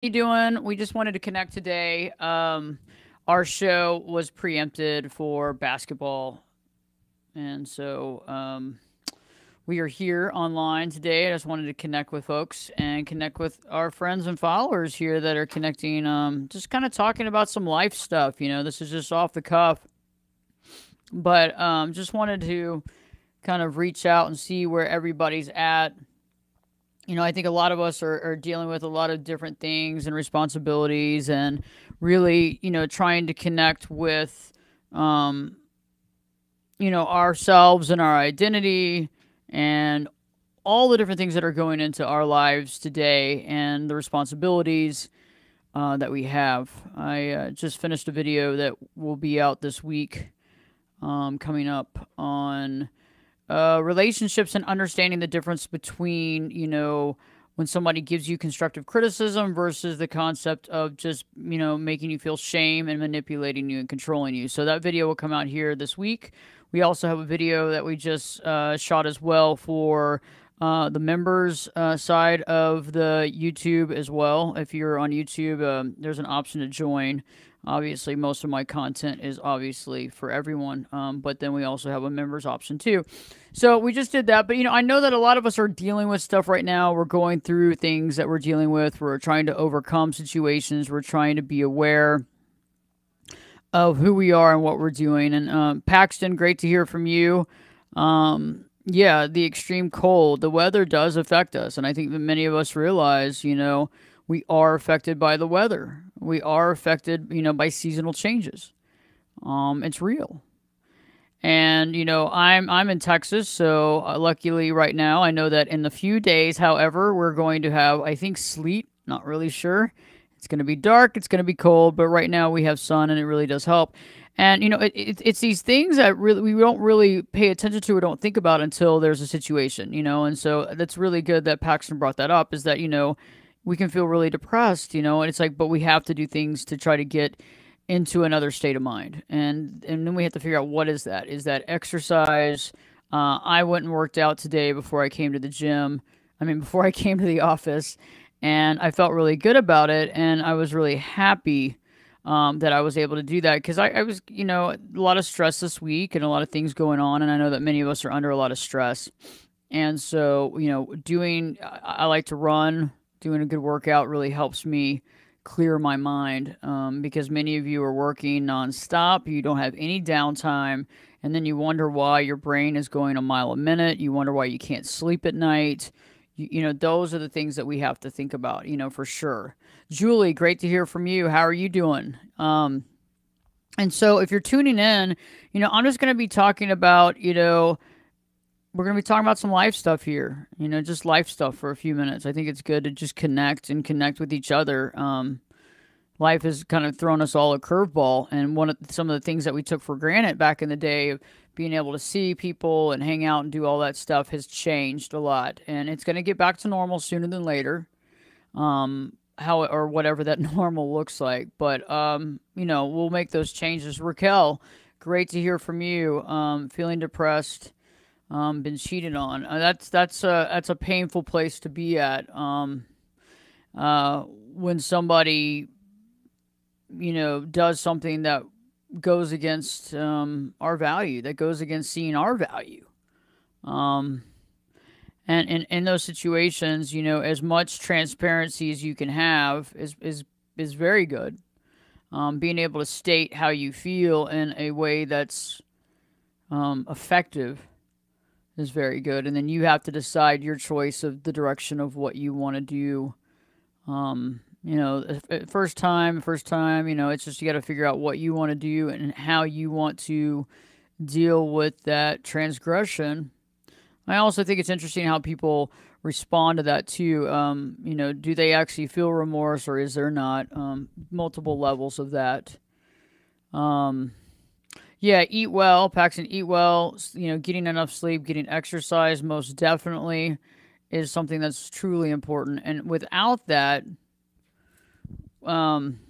you doing? We just wanted to connect today. Our show was preempted for basketball, and we are here online today. I just wanted to connect with folks and connect with our friends and followers here that are connecting. Just kind of talking about some life stuff. This is just off the cuff, but just wanted to kind of reach out and see where everybody's at. I think a lot of us are dealing with a lot of different things and responsibilities and really, trying to connect with, um, ourselves and our identity and all the different things that are going into our lives today and the responsibilities that we have. I just finished a video that will be out this week coming up on relationships and understanding the difference between, when somebody gives you constructive criticism versus the concept of just, making you feel shame and manipulating you and controlling you. So that video will come out here this week. We also have a video that we just shot as well for the members side of the YouTube as well. If you're on YouTube, there's an option to join. Obviously, most of my content is obviously for everyone, but then we also have a members option too. So we just did that. But, I know that a lot of us are dealing with stuff right now. We're going through things that we're dealing with. We're trying to overcome situations. We're trying to be aware of who we are and what we're doing. And Paxton, great to hear from you. Yeah, the extreme cold, the weather does affect us. And I think that many of us realize, we are affected by the weather. We are affected, by seasonal changes. It's real. And I'm in Texas, so luckily right now I know that in the few days, however, we're going to have, I think, sleet. Not really sure. It's going to be dark. It's going to be cold, but right now we have sun, and it really does help. And it's these things that really we don't really pay attention to or don't think about until there's a situation. And so that's really good that Paxton brought that up. Is that we can feel really depressed, and it's like, but we have to do things to try to get into another state of mind, and then we have to figure out what is that. Is that exercise? I went and worked out today before I came to the gym. I mean, before I came to the office, and I felt really good about it, and I was really happy that I was able to do that because I was, a lot of stress this week and a lot of things going on, and I know that many of us are under a lot of stress, and so I like to run. Doing a good workout really helps me clear my mind because many of you are working nonstop. You don't have any downtime. And then you wonder why your brain is going a mile a minute. You wonder why you can't sleep at night. Those are the things that we have to think about, for sure. Julie, great to hear from you. How are you doing? And so if you're tuning in, I'm just going to be talking about, we're going to be talking about some life stuff here, just life stuff for a few minutes. I think it's good to just connect with each other. Life has kind of thrown us all a curveball, and some of the things that we took for granted back in the day of being able to see people and hang out and do all that stuff has changed a lot, and it's going to get back to normal sooner than later. How or whatever that normal looks like, but we'll make those changes. Raquel, great to hear from you. Feeling depressed, been cheated on. That's a painful place to be at. When somebody does something that goes against our value, that goes against seeing our value. Um, and in those situations, as much transparency as you can have is very good. Being able to state how you feel in a way that's effective is very good. And then you have to decide your choice of the direction of what you want to do. First time, it's just you got to figure out what you want to do and how you want to deal with that transgression. I also think it's interesting how people respond to that too. Do they actually feel remorse or is there not? Multiple levels of that. Um, yeah, eat well, Paxton, eat well. Getting enough sleep, getting exercise, most definitely is something that's truly important. And um,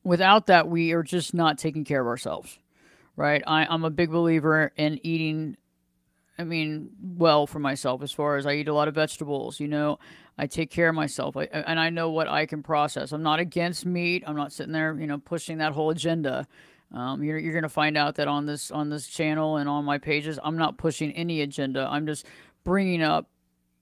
without that, we are just not taking care of ourselves, right? I'm a big believer in eating I mean, well for myself as far as I eat a lot of vegetables, I take care of myself, and I know what I can process. I'm not against meat. I'm not sitting there, pushing that whole agenda. You're going to find out that on this channel and on my pages, I'm not pushing any agenda. I'm just bringing up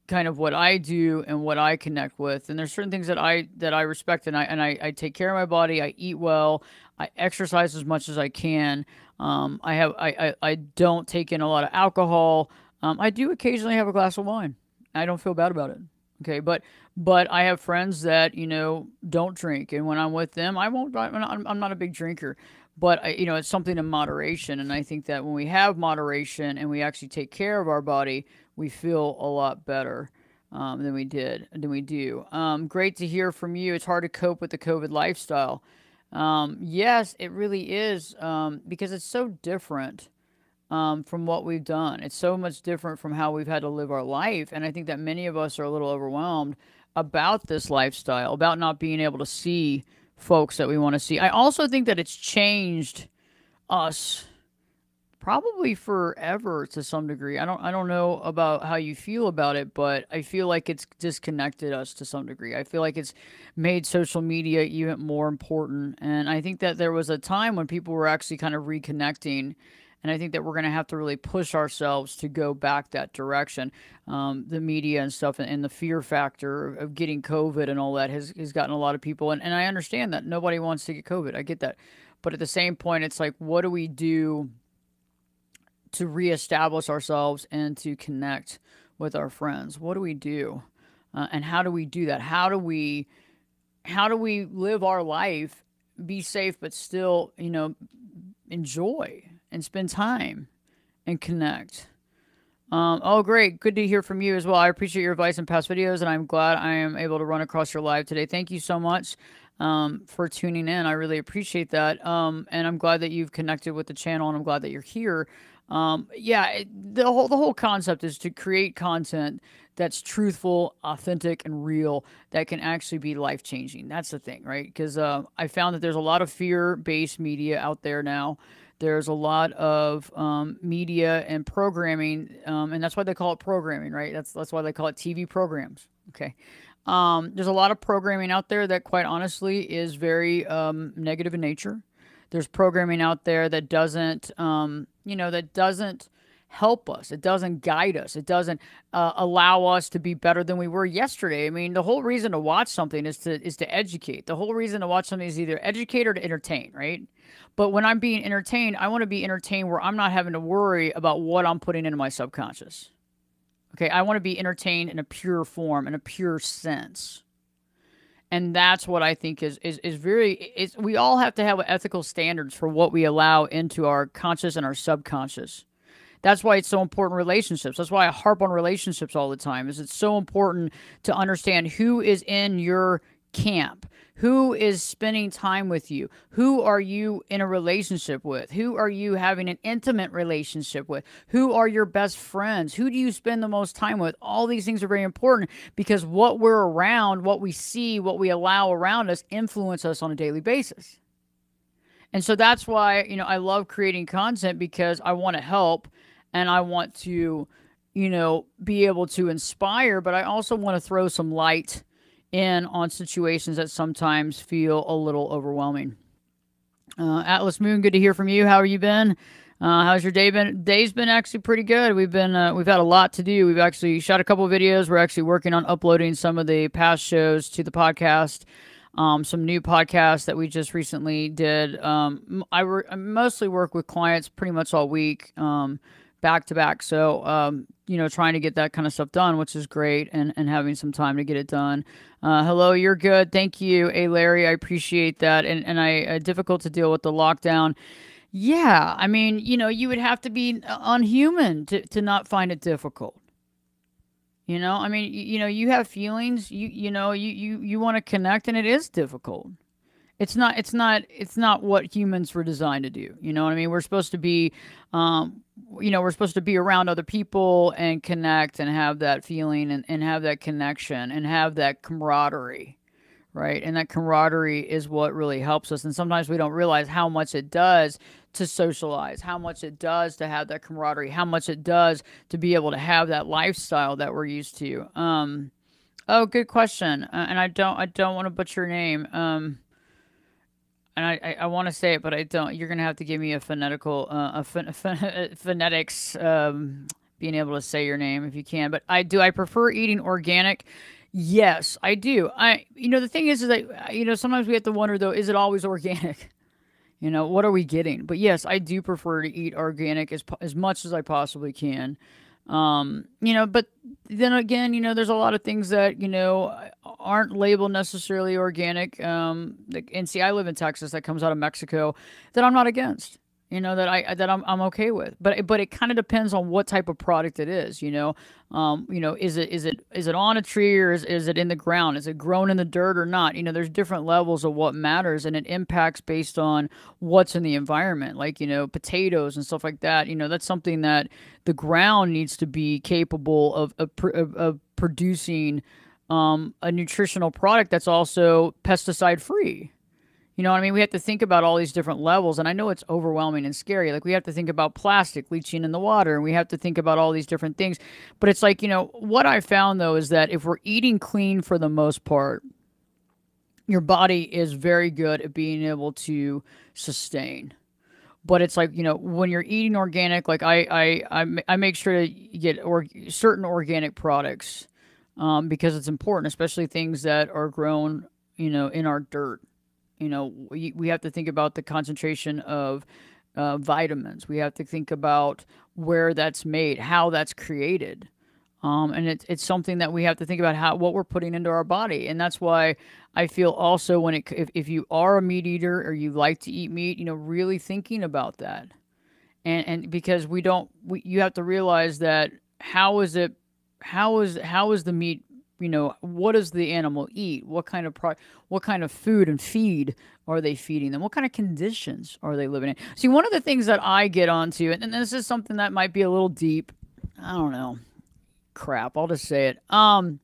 kind of what I do and what I connect with. And there's certain things that I respect, and I take care of my body. I eat well. I exercise as much as I can. I don't take in a lot of alcohol. I do occasionally have a glass of wine. I don't feel bad about it. Okay, but I have friends that don't drink, and when I'm with them, I won't. I'm not a big drinker, but it's something in moderation. And I think that when we have moderation and we actually take care of our body, we feel a lot better than we do. Great to hear from you. It's hard to cope with the COVID lifestyle. Yes, it really is, because it's so different from what we've done. It's so much different from how we've had to live our life. And I think that many of us are a little overwhelmed about this lifestyle, about not being able to see folks that we want to see. I also think that it's changed us probably forever to some degree. I don't know about how you feel about it, but I feel like it's disconnected us to some degree. I feel like it's made social media even more important. And I think that there was a time when people were actually kind of reconnecting. And I think that we're going to have to really push ourselves to go back that direction. The media and stuff, and the fear factor of getting COVID and all that has gotten a lot of people. And I understand that nobody wants to get COVID. I get that. But at the same point, it's like, what do we do to reestablish ourselves and to connect with our friends? What do we do? And how do we do that? How do we live our life, be safe, but still, enjoy and spend time and connect? Oh, great. Good to hear from you as well. I appreciate your advice in past videos, and I'm glad I am able to run across your live today. Thank you so much for tuning in. I really appreciate that. And I'm glad that you've connected with the channel, and I'm glad that you're here. The whole concept is to create content that's truthful, authentic, and real, that can actually be life changing. That's the thing, right? Because I found that there's a lot of fear based media out there now. There's a lot of media and programming, and that's why they call it programming, right? That's why they call it TV programs. Okay. There's a lot of programming out there that, quite honestly, is very negative in nature. There's programming out there that doesn't, that doesn't help us. It doesn't guide us. It doesn't allow us to be better than we were yesterday. I mean, the whole reason to watch something is to educate. The whole reason to watch something is either educate or to entertain, right? But when I'm being entertained, I want to be entertained where I'm not having to worry about what I'm putting into my subconscious. Okay, I want to be entertained in a pure form, in a pure sense. And that's what I think is we all have to have ethical standards for what we allow into our conscious and our subconscious. That's why it's so important in relationships. That's why I harp on relationships all the time. Is it's so important to understand who is in your camp, who is spending time with you, who are you in a relationship with, who are you having an intimate relationship with, who are your best friends, who do you spend the most time with. All these things are very important, because what we're around, what we see, what we allow around us influence us on a daily basis. And so that's why, I love creating content, because I want to help and I want to, be able to inspire, but I also want to throw some light in on situations that sometimes feel a little overwhelming. Atlas Moon, good to hear from you. How have you been? How's your day been? Day's been actually pretty good. We've had a lot to do. We've actually shot a couple of videos. We're actually working on uploading some of the past shows to the podcast. Some new podcasts that we just recently did. I mostly work with clients pretty much all week, back to back. So, trying to get that kind of stuff done, which is great, and having some time to get it done. Hello, you're good. Thank you. Hey, Larry, I appreciate that. And difficult to deal with the lockdown. Yeah. I mean, you would have to be unhuman to not find it difficult. I mean, you have feelings, you want to connect, and it is difficult. It's not what humans were designed to do. You know what I mean? We're supposed to be, we're supposed to be around other people and connect and have that feeling and have that connection and have that camaraderie, right? And that camaraderie is what really helps us. And sometimes we don't realize how much it does to socialize, how much it does to have that camaraderie, how much it does to be able to have that lifestyle that we're used to. Oh, good question. And I don't want to butcher your name. And I want to say it, but I don't. You're gonna have to give me a phonetical, phonetics, being able to say your name if you can. But I do. I prefer eating organic. Yes, I do. The thing is that sometimes we have to wonder though, is it always organic? What are we getting? But yes, I do prefer to eat organic as much as I possibly can. But then again, there's a lot of things that, aren't labeled necessarily organic. And see, I live in Texas, that comes out of Mexico, that I'm not against. That I'm okay with, but it kind of depends on what type of product it is. Is it on a tree, or is it in the ground? Is it grown in the dirt or not? There's different levels of what matters, and it impacts based on what's in the environment. Like potatoes and stuff like that. That's something that the ground needs to be capable of producing a nutritional product that's also pesticide free. You know what I mean? We have to think about all these different levels, and I know it's overwhelming and scary. Like, we have to think about plastic leaching in the water, and we have to think about all these different things. But it's like, what I found, though, is that if we're eating clean for the most part, your body is very good at being able to sustain. But it's like, when you're eating organic, like I make sure to get certain organic products, because it's important, especially things that are grown, in our dirt. We have to think about the concentration of vitamins. We have to think about where that's made, how that's created. And it's something that we have to think about what we're putting into our body. And that's why I feel also if you are a meat eater or you like to eat meat, really thinking about that. And because you have to realize that how is the meat, what does the animal eat? What kind of food and feed are they feeding them? What kind of conditions are they living in? See, one of the things that I get onto, and this is something that might be a little deep. I don't know. Crap, I'll just say it. I'm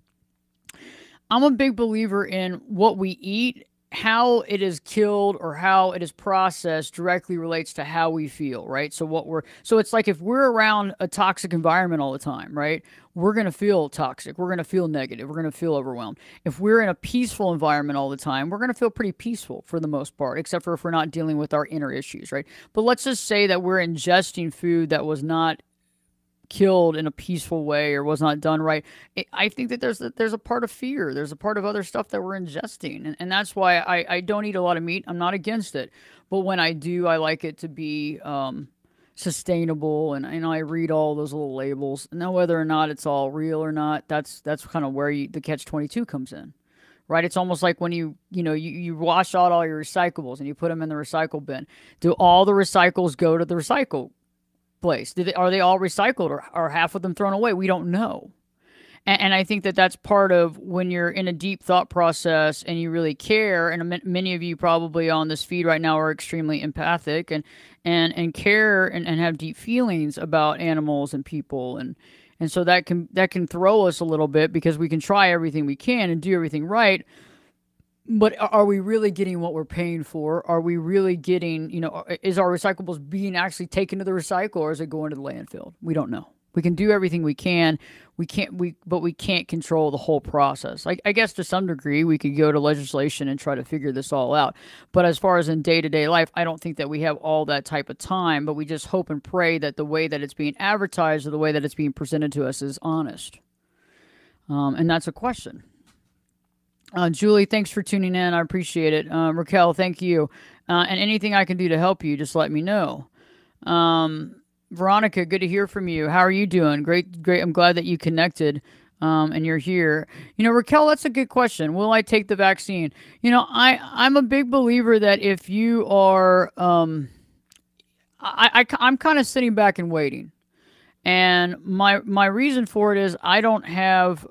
a big believer in what we eat. How it is killed or how it is processed directly relates to how we feel, right? So it's like if we're around a toxic environment all the time, right? We're going to feel toxic. We're going to feel negative. We're going to feel overwhelmed. If we're in a peaceful environment all the time, we're going to feel pretty peaceful for the most part, except for if we're not dealing with our inner issues, right? But let's just say that we're ingesting food that was not killed in a peaceful way or was not done right. I think that there's a part of fear. There's a part of other stuff that we're ingesting. And that's why I don't eat a lot of meat. I'm not against it. But when I do, I like it to be sustainable. And I read all those little labels. Now, whether or not it's all real or not, that's kind of where the catch-22 comes in. Right? It's almost like when you wash out all your recyclables and you put them in the recycle bin. Do all the recycles go to the recycle place? Are they all recycled, or are half of them thrown away? We don't know. And I think that that's part of when you're in a deep thought process and you really care. And many of you probably on this feed right now are extremely empathic and care and have deep feelings about animals and people. And so that can throw us a little bit, because we can try everything we can and do everything right. But are we really getting what we're paying for? Are we really getting, is our recyclables being actually taken to the recycle, or is it going to the landfill? We don't know. We can do everything we can. But we can't control the whole process. I guess to some degree we could go to legislation and try to figure this all out. But as far as in day-to-day life, I don't think that we have all that type of time, but we just hope and pray that the way that it's being advertised or the way that it's being presented to us is honest. And that's a question. Julie, thanks for tuning in. I appreciate it. Raquel, thank you. And anything I can do to help you, just let me know. Veronica, good to hear from you. How are you doing? Great. I'm glad that you connected and you're here. Raquel, that's a good question. Will I take the vaccine? I'm a big believer that if you are, I'm kind of sitting back and waiting. And my reason for it is I don't have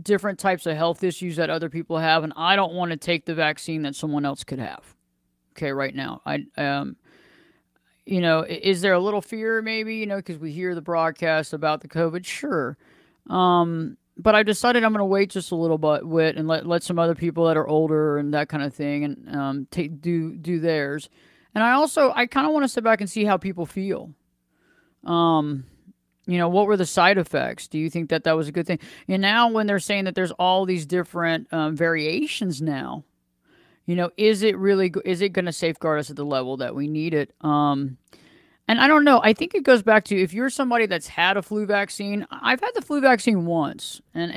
different types of health issues that other people have, and I don't want to take the vaccine that someone else could have. Okay, right now, is there a little fear maybe, because we hear the broadcast about the COVID? Sure. but I decided I'm going to wait just a little bit and let some other people that are older and that kind of thing and do theirs. And I kind of want to sit back and see how people feel. Um, what were the side effects? Do you think that that was a good thing? And now when they're saying that there's all these different variations now, is it really is it going to safeguard us at the level that we need it? And I don't know. I think it goes back to if you're somebody that's had a flu vaccine. I've had the flu vaccine once, and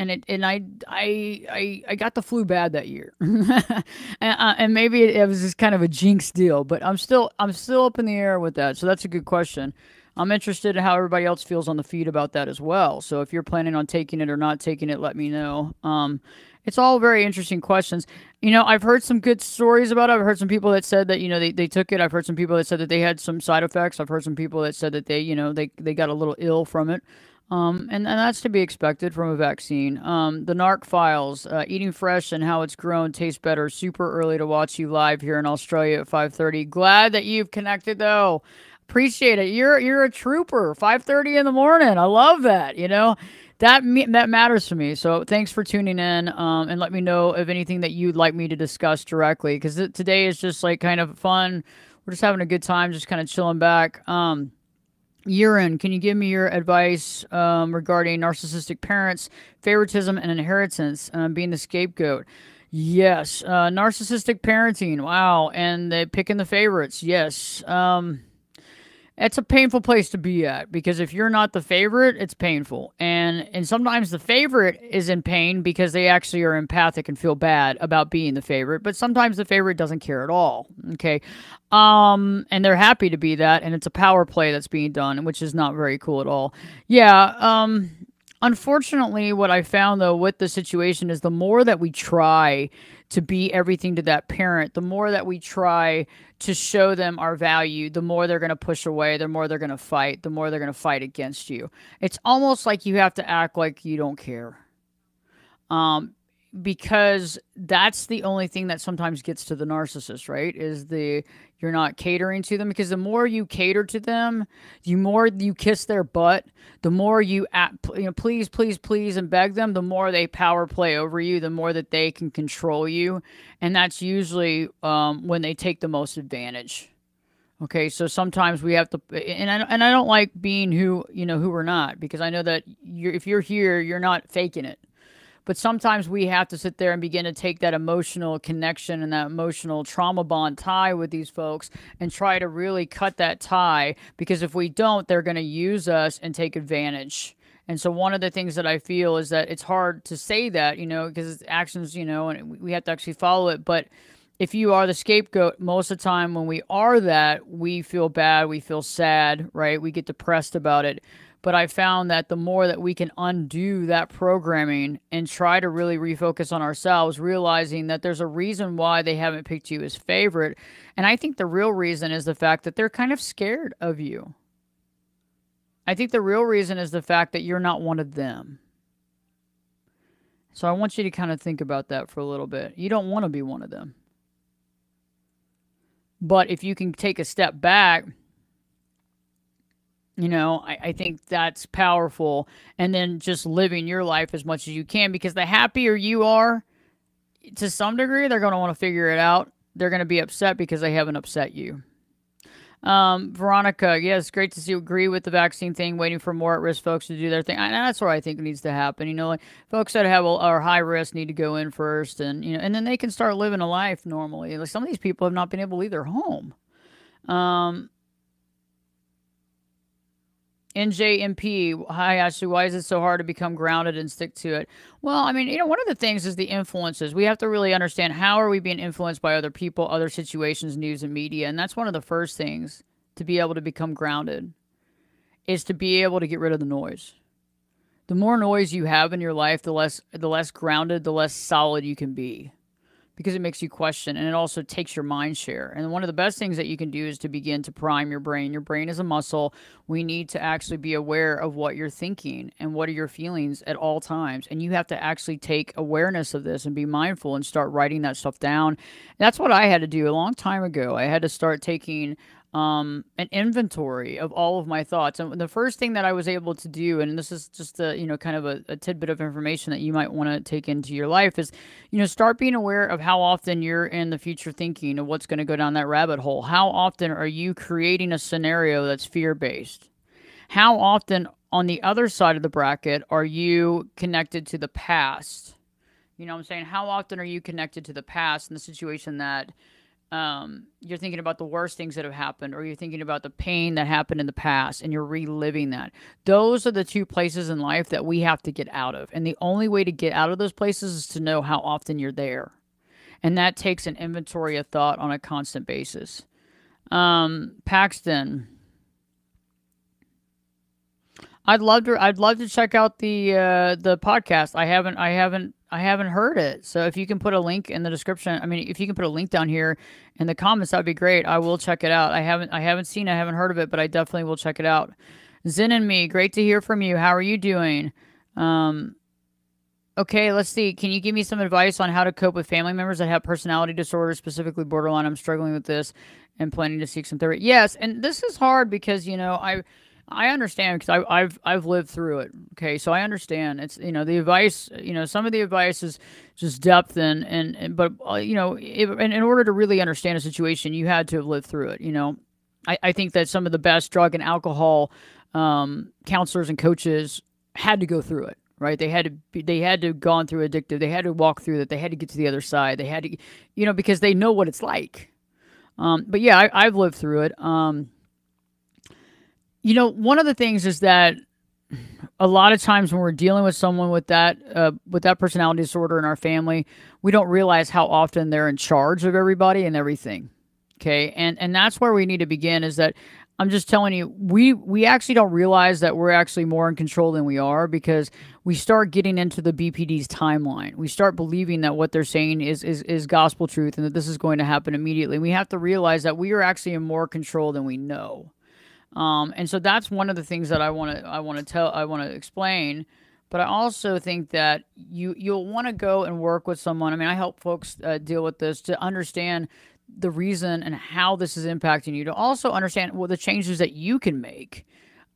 I got the flu bad that year, and maybe it was just kind of a jinx deal. But I'm still up in the air with that. So that's a good question. I'm interested in how everybody else feels on the feed about that as well. So if you're planning on taking it or not taking it, let me know. It's all very interesting questions. I've heard some good stories about it. I've heard some people that said that, they took it. I've heard some people that said that they had some side effects. I've heard some people that said that they got a little ill from it. And that's to be expected from a vaccine. The NARC files, eating fresh and how it's grown tastes better. Super early to watch you live here in Australia at 5:30. Glad that you've connected though. Appreciate it. You're a trooper. 5:30 in the morning. I love that. That matters to me. So thanks for tuning in, and let me know of anything that you'd like me to discuss directly. Because today is just like kind of fun. We're just having a good time, just kind of chilling back. Urine, can you give me your advice regarding narcissistic parents, favoritism, and inheritance, being the scapegoat? Yes, narcissistic parenting. Wow, and they picking the favorites. Yes. It's a painful place to be at because if you're not the favorite, it's painful. And sometimes the favorite is in pain because they actually are empathic and feel bad about being the favorite, but sometimes the favorite doesn't care at all. Okay? And they're happy to be that, and it's a power play that's being done, which is not very cool at all. Yeah, unfortunately, what I found though with the situation is the more that we try to be everything to that parent, the more that we try to show them our value, the more they're going to push away, the more they're going to fight, the more they're going to fight against you. It's almost like you have to act like you don't care. Um, because that's the only thing that sometimes gets to the narcissist, right? Is the you're not catering to them because the more you cater to them, the more you kiss their butt, the more please, please, please, and beg them, the more they power play over you, the more that they can control you, and that's usually when they take the most advantage. Okay, so sometimes we have to, and I don't like being who we're not because I know that if you're here, you're not faking it. But sometimes we have to sit there and begin to take that emotional connection and that emotional trauma bond tie with these folks and try to really cut that tie because if we don't, they're going to use us and take advantage. And so one of the things that I feel is that it's hard to say that, because it's actions, and we have to actually follow it. But if you are the scapegoat, most of the time when we are that, we feel bad, we feel sad, right? We get depressed about it. But I found that the more that we can undo that programming and try to really refocus on ourselves, realizing that there's a reason why they haven't picked you as favorite. And I think the real reason is the fact that they're kind of scared of you. I think the real reason is the fact that you're not one of them. So I want you to kind of think about that for a little bit. You don't want to be one of them. But if you can take a step back, I think that's powerful. And then just living your life as much as you can because the happier you are, to some degree, they're going to want to figure it out. They're going to be upset because they haven't upset you. Veronica, yes, great to see you agree with the vaccine thing, waiting for more at-risk folks to do their thing. And that's what I think needs to happen. Like folks that are high risk need to go in first and then they can start living a life normally. Like some of these people have not been able to leave their home. NJMP, hi Ashley, why is it so hard to become grounded and stick to it? Well, I mean, one of the things is the influences. We have to really understand how are we being influenced by other people, other situations, news, and media. And that's one of the first things to be able to become grounded is to be able to get rid of the noise. The more noise you have in your life, the less grounded, the less solid you can be. Because it makes you question and it also takes your mind share. And one of the best things that you can do is to begin to prime your brain. Your brain is a muscle. We need to actually be aware of what you're thinking and what are your feelings at all times. And you have to actually take awareness of this and be mindful and start writing that stuff down. And that's what I had to do a long time ago. I had to start taking an inventory of all of my thoughts. And the first thing that I was able to do, and this is just a, kind of a tidbit of information that you might want to take into your life is, start being aware of how often you're in the future thinking of what's going to go down that rabbit hole. How often are you creating a scenario that's fear based? How often on the other side of the bracket are you connected to the past? You know what I'm saying? How often are you connected to the past and the situation that you're thinking about the worst things that have happened, or you're thinking about the pain that happened in the past and you're reliving that? Those are the two places in life that we have to get out of. And the only way to get out of those places is to know how often you're there. And that takes an inventory of thought on a constant basis. Paxton, I'd love to check out the podcast. I haven't heard it. So if you can put a link in the description, I mean, if you can put a link down here in the comments, that'd be great. I will check it out. I haven't heard of it, but I definitely will check it out. Zen and me, great to hear from you. How are you doing? Okay, let's see. Can you give me some advice on how to cope with family members that have personality disorders, specifically borderline? I'm struggling with this and planning to seek some therapy. Yes, and this is hard because I understand because I've lived through it. Okay, so I understand. It's the advice. Some of the advice is just depth but in order to really understand a situation, you had to have lived through it. I think that some of the best drug and alcohol counselors and coaches had to go through it. Right? They had to gone through addictive. They had to walk through that. They had to get to the other side. They had to, because they know what it's like. But yeah, I've lived through it. One of the things is that a lot of times when we're dealing with someone with that personality disorder in our family, we don't realize how often they're in charge of everybody and everything. Okay, and that's where we need to begin. Is that I'm just telling you, we actually don't realize that we're actually more in control than we are, because we start getting into the BPD's timeline. We start believing that what they're saying is gospel truth and that this is going to happen immediately. We have to realize that we are actually in more control than we know. And so that's one of the things that I want to explain. But I also think that you'll want to go and work with someone. I mean, I help folks deal with this to understand the reason and how this is impacting you, to also understand the changes that you can make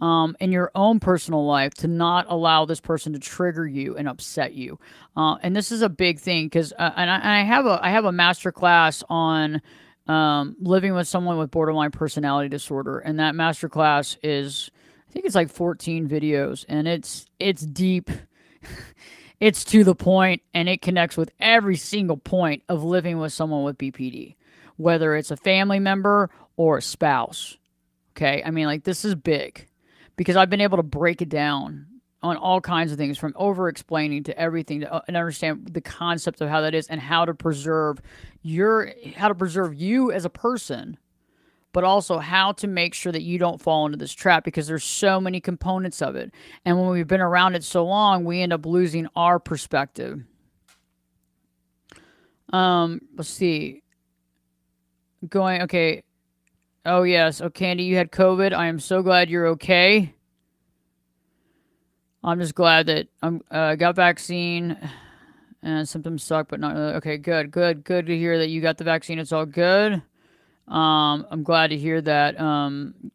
in your own personal life to not allow this person to trigger you and upset you. And this is a big thing because I have a master class on living with someone with borderline personality disorder, and that master class is, I think it's like 14 videos, and it's deep. It's to the point, and it connects with every single point of living with someone with BPD, whether it's a family member or a spouse. Okay, I mean, like, this is big because I've been able to break it down on all kinds of things, from over explaining to everything, and understand the concept of how that is and how to preserve you as a person, but also how to make sure that you don't fall into this trap, because there's so many components of it. And when we've been around it so long, we end up losing our perspective. Let's see. Okay. Oh, yes. Oh, Candy, you had COVID. I am so glad you're okay. I'm just glad that I got vaccine and symptoms suck, but not really. Okay, good to hear that you got the vaccine. It's all good. I'm glad to hear that.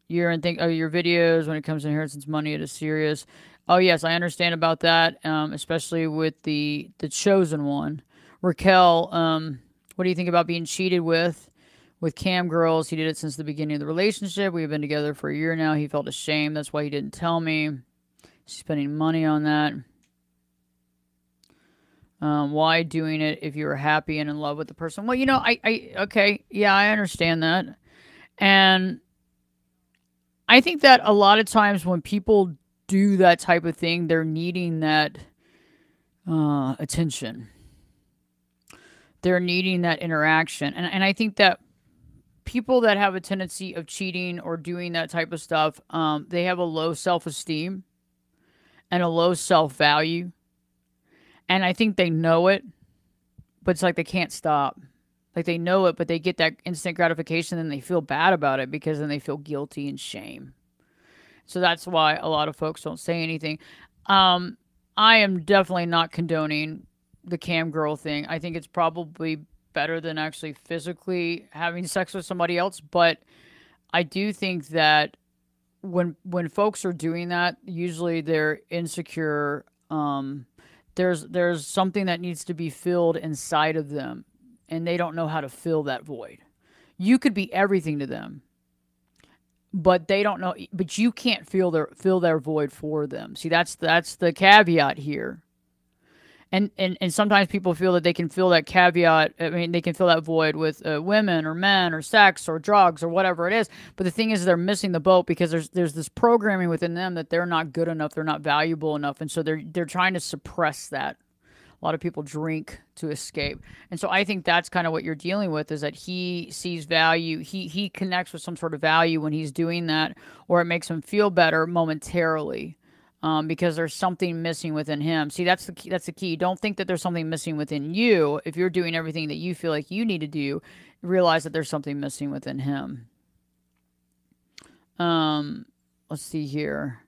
Your videos when it comes to inheritance money, it is serious. Oh yes, I understand about that. Especially with the chosen one, Raquel. What do you think about being cheated with cam girls? He did it since the beginning of the relationship. We've been together for a year now. He felt ashamed. That's why he didn't tell me. Spending money on that. Why doing it if you were happy and in love with the person? Well, okay, yeah, I understand that. And I think that a lot of times when people do that type of thing, they're needing that attention. They're needing that interaction. And I think that people that have a tendency of cheating or doing that type of stuff, they have a low self-esteem and a low self-value. And I think they know it, but it's like they can't stop. Like, they know it, but they get that instant gratification and they feel bad about it, because then they feel guilty and shame. So that's why a lot of folks don't say anything. I am definitely not condoning the cam girl thing. I think it's probably better than actually physically having sex with somebody else, but I do think that when folks are doing that, usually they're insecure. There's something that needs to be filled inside of them, and they don't know how to fill that void. You could be everything to them, but they don't know. But you can't fill their void for them. See, that's the caveat here. And sometimes people feel that they can fill that caveat. I mean, they can fill that void with women or men or sex or drugs or whatever it is. But the thing is, they're missing the boat because there's this programming within them that they're not good enough, they're not valuable enough, and so they're trying to suppress that. A lot of people drink to escape, and so I think that's kind of what you're dealing with, is that he sees value, he connects with some sort of value when he's doing that, or it makes him feel better momentarily, because there's something missing within him. See, that's the key, that's the key. Don't think that there's something missing within you. If you're doing everything that you feel like you need to do, realize that there's something missing within him. Let's see here.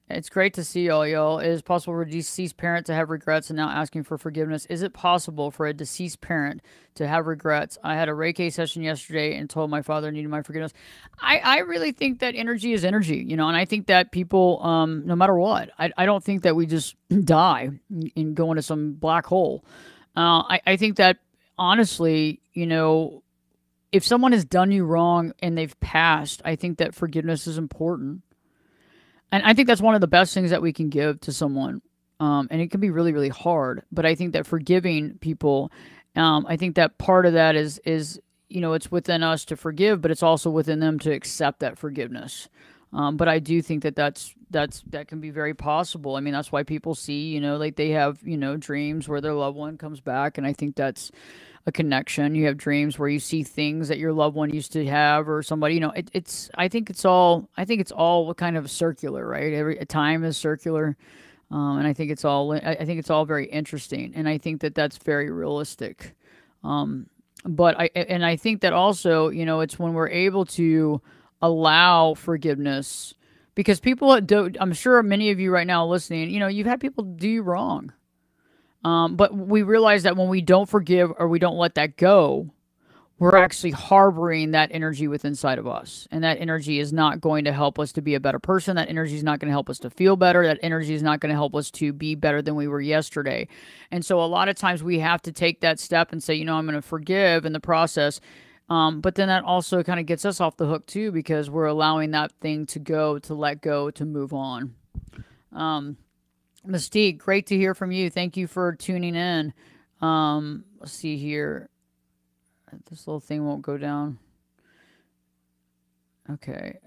It's great to see all y'all. It is possible for a deceased parent to have regrets and now asking for forgiveness. Is it possible for a deceased parent to have regrets? I had a Reiki session yesterday and told my father needed my forgiveness. I really think that energy is energy, you know, and I think that people, no matter what, I don't think that we just die and go into some black hole. I think that honestly, you know, if someone has done you wrong and they've passed, I think that forgiveness is important. And I think that's one of the best things that we can give to someone. And it can be really, really hard. But I think that forgiving people, I think that part of that is, you know, it's within us to forgive, but it's also within them to accept that forgiveness. But I do think that that can be very possible. I mean, that's why people see, you know, like they have, you know, dreams where their loved one comes back. And I think that's a connection. You have dreams where you see things that your loved one used to have, or somebody, you know, I think it's all kind of circular, right? Every time is circular. And I think it's all very interesting. And I think that that's very realistic. But I think that also, you know, it's when we're able to allow forgiveness, because people do, I'm sure many of you right now listening, you know, you've had people do you wrong. But we realize that when we don't forgive or we don't let that go, we're actually harboring that energy within inside of us. And that energy is not going to help us to be a better person. That energy is not going to help us to feel better. That energy is not going to help us to be better than we were yesterday. And so a lot of times we have to take that step and say, you know, I'm going to forgive in the process. But then that also kind of gets us off the hook too, because we're allowing that thing to go, to let go, to move on. Mystique, great to hear from you. Thank you for tuning in. Let's see here. This little thing won't go down. Okay.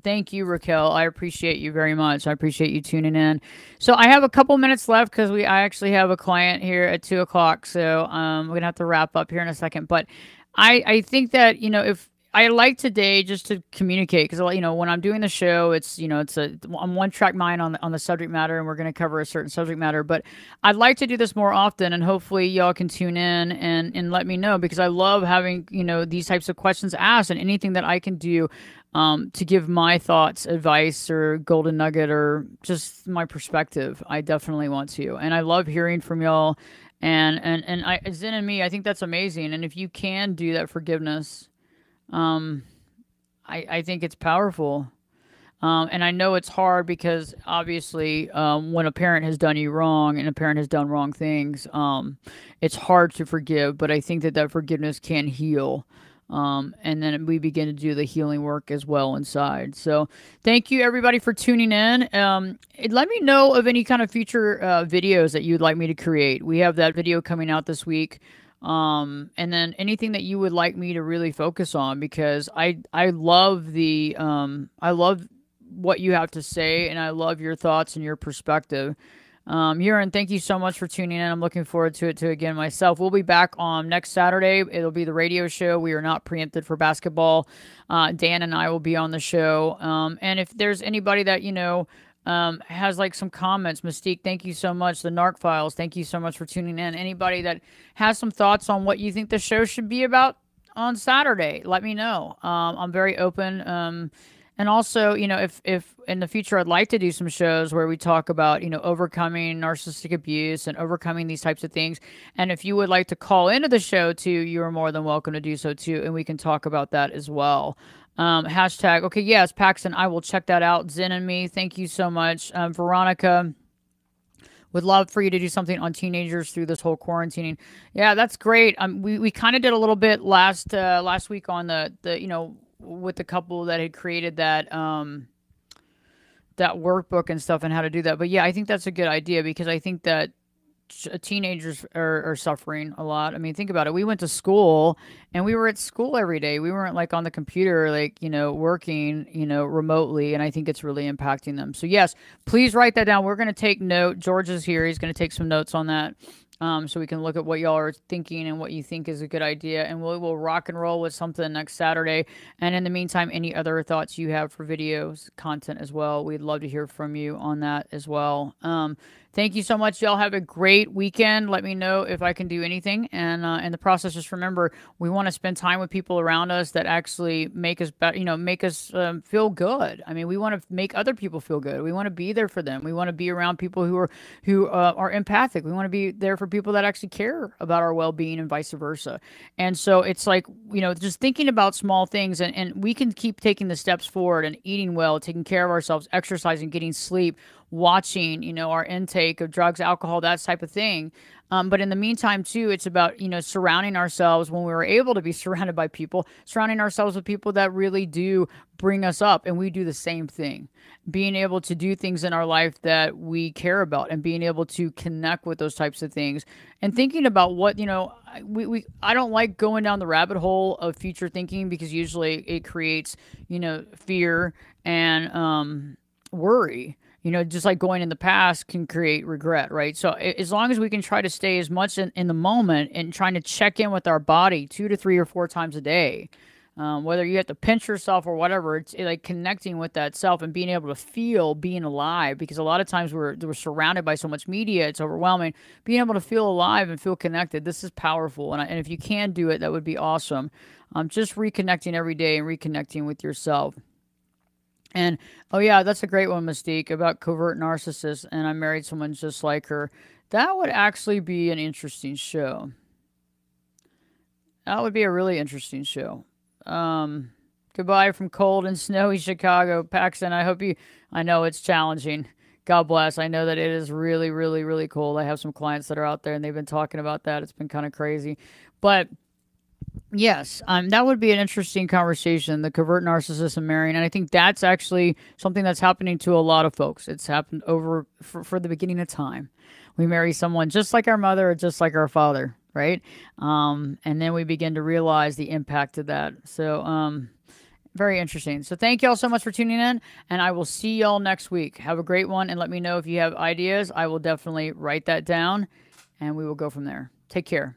Thank you, Raquel. I appreciate you very much. I appreciate you tuning in. So I have a couple minutes left because I actually have a client here at 2 o'clock. So we're gonna have to wrap up here in a second. But I think that, you know, if I like today just to communicate, because, you know, when I'm doing the show, it's, you know, I'm one track mind on the subject matter, and we're going to cover a certain subject matter. But I'd like to do this more often, and hopefully y'all can tune in and let me know, because I love having, you know, these types of questions asked, and anything that I can do to give my thoughts, advice, or golden nugget, or just my perspective. I definitely want to, and I love hearing from y'all. And Zen and me, I think that's amazing. And if you can do that forgiveness, I think it's powerful. And I know it's hard because obviously, when a parent has done you wrong and a parent has done wrong things, it's hard to forgive, but I think that forgiveness can heal. And then we begin to do the healing work as well inside. So thank you everybody for tuning in. Let me know of any kind of future, videos that you'd like me to create. We have that video coming out this week. And then anything that you would like me to really focus on, because I love I love what you have to say, and I love your thoughts and your perspective. Huron, thank you so much for tuning in. I'm looking forward to it too again myself. We'll be back on next Saturday. It'll be the radio show. We are not preempted for basketball. Dan and I will be on the show. And if there's anybody that, you know, has like some comments, Mystique, thank you so much. The Narc Files, thank you so much for tuning in. Anybody that has some thoughts on what you think the show should be about on Saturday, let me know. I'm very open. And also, if in the future I'd like to do some shows where we talk about, overcoming narcissistic abuse and overcoming these types of things. And if you would like to call into the show too, you are more than welcome to do so too. And we can talk about that as well. Hashtag, okay, yes, Paxton, I will check that out. Zen and me, thank you so much. Veronica, would love for you to do something on teenagers through this whole quarantining. Yeah, that's great. We kind of did a little bit last week on the with the couple that had created that workbook and stuff and how to do that. But yeah, I think that's a good idea because I think that teenagers are suffering a lot. I mean, think about it. We went to school and we were at school every day. We weren't like on the computer, like, working, remotely. And I think it's really impacting them. So, yes, please write that down. We're going to take note. George is here. He's going to take some notes on that. So we can look at what y'all are thinking and what you think is a good idea. And we'll rock and roll with something next Saturday. And in the meantime, any other thoughts you have for videos, content as well, we'd love to hear from you on that as well. Thank you so much. Y'all have a great weekend. Let me know if I can do anything. And in the process, just remember, we want to spend time with people around us that actually make us better, make us feel good. I mean, we want to make other people feel good. We want to be there for them. We want to be around people who are empathic. We want to be there for people that actually care about our well-being and vice versa. And so it's like, just thinking about small things and we can keep taking the steps forward and eating well, taking care of ourselves, exercising, getting sleep, watching, our intake of drugs, alcohol, that type of thing. But in the meantime, too, it's about, surrounding ourselves when we were able to be surrounded by people, surrounding ourselves with people that really do bring us up. And we do the same thing. Being able to do things in our life that we care about and being able to connect with those types of things and thinking about what, I don't like going down the rabbit hole of future thinking because usually it creates, fear and worry. Just like going in the past can create regret, right? So as long as we can try to stay as much in the moment and trying to check in with our body 2 to 3 or 4 times a day, whether you have to pinch yourself or whatever, it's like connecting with that self and being able to feel being alive. Because a lot of times we're surrounded by so much media, it's overwhelming. Being able to feel alive and feel connected, this is powerful. And if you can do it, that would be awesome. Just reconnecting every day and reconnecting with yourself. And oh yeah, that's a great one, Mystique, about covert narcissists. And I married someone just like her. That would actually be an interesting show. That would be a really interesting show. Goodbye from cold and snowy Chicago, Paxton. I know it's challenging. God bless. I know that it is really, really, really cold. I have some clients that are out there and they've been talking about that. It's been kind of crazy, but yes, that would be an interesting conversation, the covert narcissist and marrying. And I think that's actually something that's happening to a lot of folks. It's happened for the beginning of time. We marry someone just like our mother or just like our father, right? And then we begin to realize the impact of that. So, very interesting. So thank y'all so much for tuning in, and I will see y'all next week. Have a great one, and let me know if you have ideas. I will definitely write that down, and we will go from there. Take care.